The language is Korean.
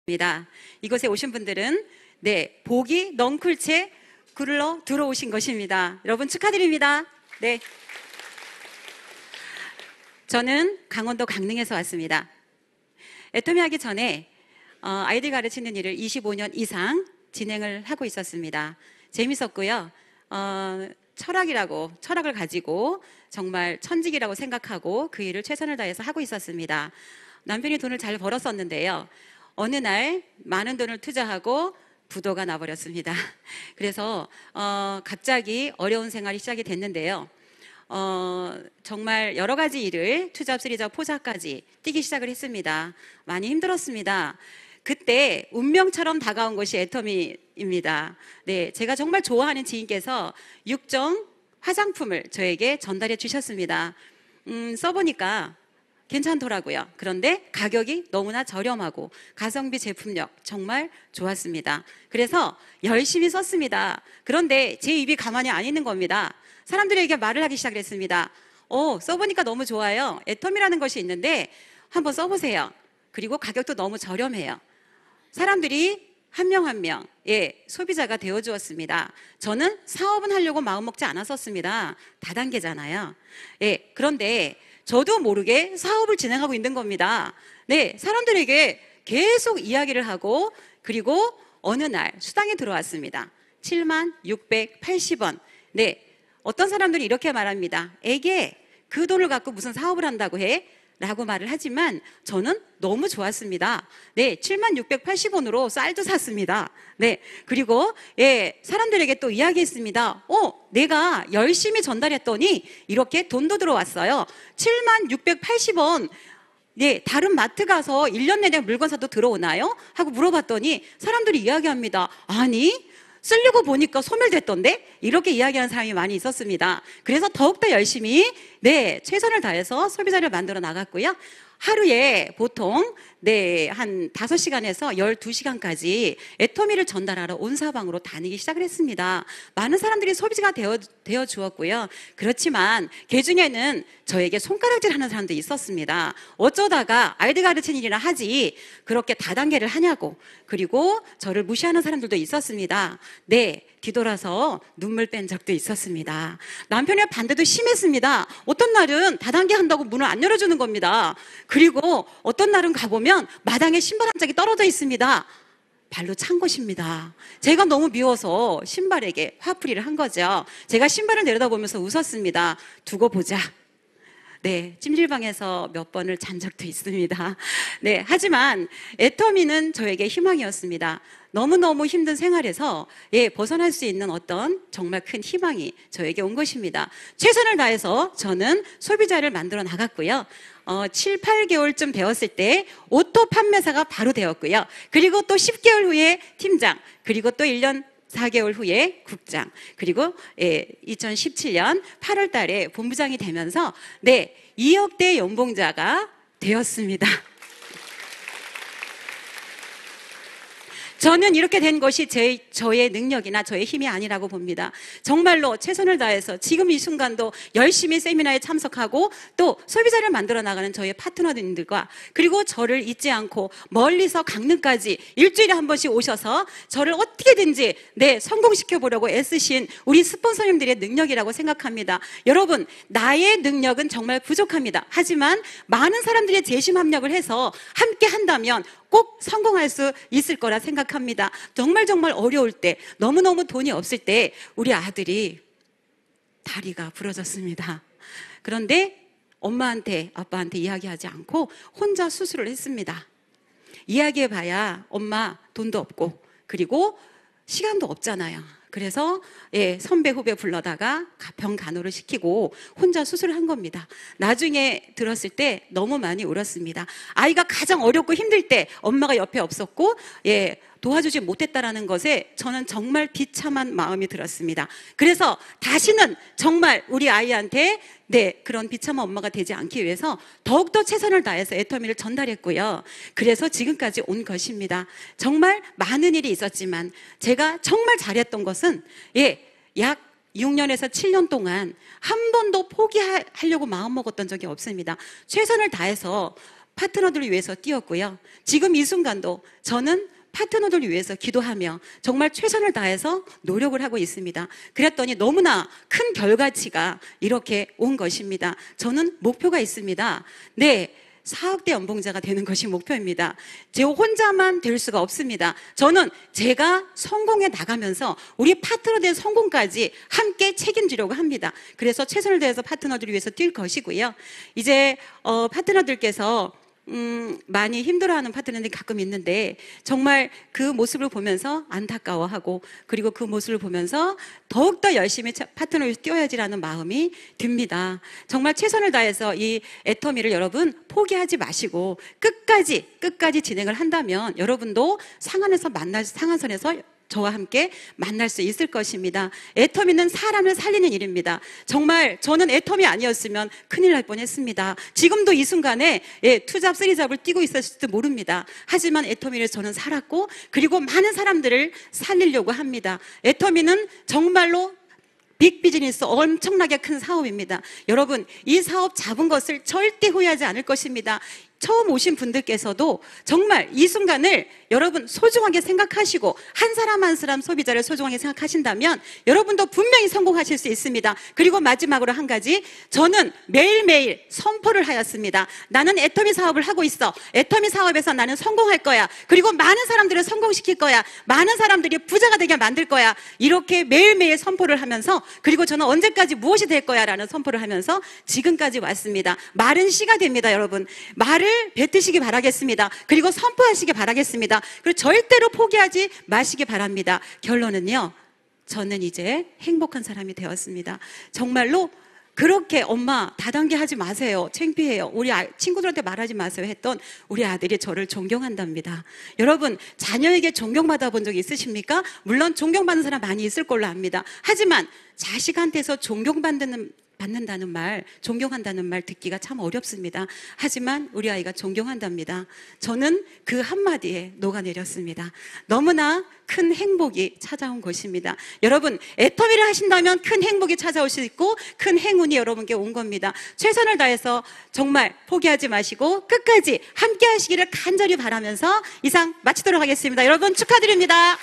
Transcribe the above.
입니다. 이곳에 오신 분들은 복이 넝쿨채 굴러 들어오신 것입니다. 여러분 축하드립니다. 저는 강원도 강릉에서 왔습니다. 애터미 하기 전에 아이들 가르치는 일을 25년 이상 진행을 하고 있었습니다. 재밌었고요. 철학을 가지고 정말 천직이라고 생각하고 그 일을 최선을 다해서 하고 있었습니다. 남편이 돈을 잘 벌었었는데요. 어느 날 많은 돈을 투자하고 부도가 나버렸습니다. 그래서 갑자기 어려운 생활이 시작이 됐는데요. 정말 여러 가지 일을 투잡, 쓰리잡, 포잡까지 뛰기 시작을 했습니다. 많이 힘들었습니다. 그때 운명처럼 다가온 것이 애터미입니다. 제가 정말 좋아하는 지인께서 6종 화장품을 저에게 전달해 주셨습니다. 써보니까 괜찮더라고요. 그런데 가격이 너무나 저렴하고 가성비 제품력 정말 좋았습니다. 그래서 열심히 썼습니다. 그런데 제 입이 가만히 안 있는 겁니다. 사람들에게 말을 하기 시작했습니다. 써보니까 너무 좋아요. 애터미라는 것이 있는데 한번 써보세요. 그리고 가격도 너무 저렴해요. 사람들이 한 명 한 명 소비자가 되어주었습니다. 저는 사업은 하려고 마음먹지 않았었습니다. 다단계잖아요. 그런데 저도 모르게 사업을 진행하고 있는 겁니다. 사람들에게 계속 이야기를 하고, 그리고 어느 날 수당이 들어왔습니다. 76,680원. 어떤 사람들이 이렇게 말합니다. 에게 그 돈을 갖고 무슨 사업을 한다고 해? 라고 말을 하지만 저는 너무 좋았습니다. 76,680원으로 쌀도 샀습니다. 그리고 사람들에게 또 이야기했습니다. 내가 열심히 전달했더니 이렇게 돈도 들어왔어요. 76,680원. 다른 마트 가서 1년 내내 물건 사도 들어오나요? 하고 물어봤더니 사람들이 이야기합니다. 아니, 쓰려고 보니까 소멸됐던데? 이렇게 이야기하는 사람이 많이 있었습니다. 그래서 더욱더 열심히 최선을 다해서 소비자를 만들어 나갔고요. 하루에 보통 한 5시간에서 12시간까지 애터미를 전달하러 온 사방으로 다니기 시작을 했습니다. 많은 사람들이 소비자가 되어 주었고요. 그렇지만 그 중에는 저에게 손가락질하는 사람도 있었습니다. 어쩌다가 아이들 가르치는 일이나 하지 그렇게 다단계를 하냐고, 그리고 저를 무시하는 사람들도 있었습니다. 뒤돌아서 눈물 뺀 적도 있었습니다. 남편의 반대도 심했습니다. 어떤 날은 다단계 한다고 문을 안 열어주는 겁니다. 그리고 어떤 날은 가보면 마당에 신발 한 짝이 떨어져 있습니다. 발로 찬 것입니다. 제가 너무 미워서 신발에게 화풀이를 한 거죠. 제가 신발을 내려다보면서 웃었습니다. 두고 보자. 찜질방에서 몇 번을 잔 적도 있습니다. 하지만 애터미는 저에게 희망이었습니다. 너무너무 힘든 생활에서 벗어날 수 있는 어떤 정말 큰 희망이 저에게 온 것입니다. 최선을 다해서 저는 소비자를 만들어 나갔고요. 7, 8개월쯤 되었을 때 오토 판매사가 바로 되었고요. 그리고 또 10개월 후에 팀장, 그리고 또 1년 4개월 후에 국장, 그리고 2017년 8월 달에 본부장이 되면서 2억대 연봉자가 되었습니다. 저는 이렇게 된 것이 저의 능력이나 저의 힘이 아니라고 봅니다. 정말로 최선을 다해서 지금 이 순간도 열심히 세미나에 참석하고 또 소비자를 만들어 나가는 저의 파트너님들과, 그리고 저를 잊지 않고 멀리서 강릉까지 일주일에 한 번씩 오셔서 저를 어떻게든지 성공시켜 보려고 애쓰신 우리 스폰서님들의 능력이라고 생각합니다. 여러분, 나의 능력은 정말 부족합니다. 하지만 많은 사람들이 재심합력을 해서 함께 한다면 꼭 성공할 수 있을 거라 생각합니다. 정말 어려울 때, 너무너무 돈이 없을 때 우리 아들이 다리가 부러졌습니다. 그런데 엄마한테, 아빠한테 이야기하지 않고 혼자 수술을 했습니다. 이야기해봐야 엄마 돈도 없고 그리고 시간도 없잖아요. 그래서 선배 후배 불러다가 병 간호를 시키고 혼자 수술을 한 겁니다. 나중에 들었을 때 너무 많이 울었습니다. 아이가 가장 어렵고 힘들 때 엄마가 옆에 없었고 도와주지 못했다라는 것에 저는 정말 비참한 마음이 들었습니다. 그래서 다시는 정말 우리 아이한테 그런 비참한 엄마가 되지 않기 위해서 더욱더 최선을 다해서 애터미를 전달했고요. 그래서 지금까지 온 것입니다. 정말 많은 일이 있었지만 제가 정말 잘했던 것은 약 6년에서 7년 동안 한 번도 포기하려고 마음먹었던 적이 없습니다. 최선을 다해서 파트너들을 위해서 뛰었고요. 지금 이 순간도 저는 파트너들을 위해서 기도하며 정말 최선을 다해서 노력을 하고 있습니다. 그랬더니 너무나 큰 결과치가 이렇게 온 것입니다. 저는 목표가 있습니다. 네, 4억대 연봉자가 되는 것이 목표입니다. 제 혼자만 될 수가 없습니다. 저는 제가 성공해 나가면서 우리 파트너들의 성공까지 함께 책임지려고 합니다. 그래서 최선을 다해서 파트너들을 위해서 뛸 것이고요. 이제 파트너들께서 많이 힘들어하는 파트너들이 가끔 있는데 정말 그 모습을 보면서 안타까워하고 그리고 그 모습을 보면서 더욱더 열심히 파트너를 위해서 뛰어야지라는 마음이 듭니다. 정말 최선을 다해서 이 애터미를 여러분 포기하지 마시고 끝까지 진행을 한다면 여러분도 상한선에서 저와 함께 만날 수 있을 것입니다. 애터미는 사람을 살리는 일입니다. 정말 저는 애터미 아니었으면 큰일 날 뻔했습니다. 지금도 이 순간에 투잡, 쓰리잡을 뛰고 있었을지도 모릅니다. 하지만 애터미를 저는 살았고 그리고 많은 사람들을 살리려고 합니다. 애터미는 정말로 빅비즈니스 엄청나게 큰 사업입니다. 여러분 이 사업 잡은 것을 절대 후회하지 않을 것입니다. 처음 오신 분들께서도 정말 이 순간을 여러분 소중하게 생각하시고 한 사람 한 사람 소비자를 소중하게 생각하신다면 여러분도 분명히 성공하실 수 있습니다. 그리고 마지막으로 한 가지, 저는 매일매일 선포를 하였습니다. 나는 애터미 사업을 하고 있어. 애터미 사업에서 나는 성공할 거야. 그리고 많은 사람들을 성공시킬 거야. 많은 사람들이 부자가 되게 만들 거야. 이렇게 매일매일 선포를 하면서 그리고 저는 언제까지 무엇이 될 거야 라는 선포를 하면서 지금까지 왔습니다. 말은 씨가 됩니다. 여러분 말을 뱉으시기 바라겠습니다. 그리고 선포하시기 바라겠습니다. 그리고 절대로 포기하지 마시기 바랍니다. 결론은요, 저는 이제 행복한 사람이 되었습니다. 정말로 그렇게 엄마 다단계 하지 마세요. 창피해요. 우리 친구들한테 말하지 마세요 했던 우리 아들이 저를 존경한답니다. 여러분 자녀에게 존경받아 본 적 있으십니까? 물론 존경받는 사람 많이 있을 걸로 압니다. 하지만 자식한테서 받는다는 말, 존경한다는 말 듣기가 참 어렵습니다. 하지만 우리 아이가 존경한답니다. 저는 그 한마디에 녹아내렸습니다. 너무나 큰 행복이 찾아온 것입니다. 여러분 애터미를 하신다면 큰 행복이 찾아올 수 있고 큰 행운이 여러분께 온 겁니다. 최선을 다해서 정말 포기하지 마시고 끝까지 함께 하시기를 간절히 바라면서 이상 마치도록 하겠습니다. 여러분 축하드립니다.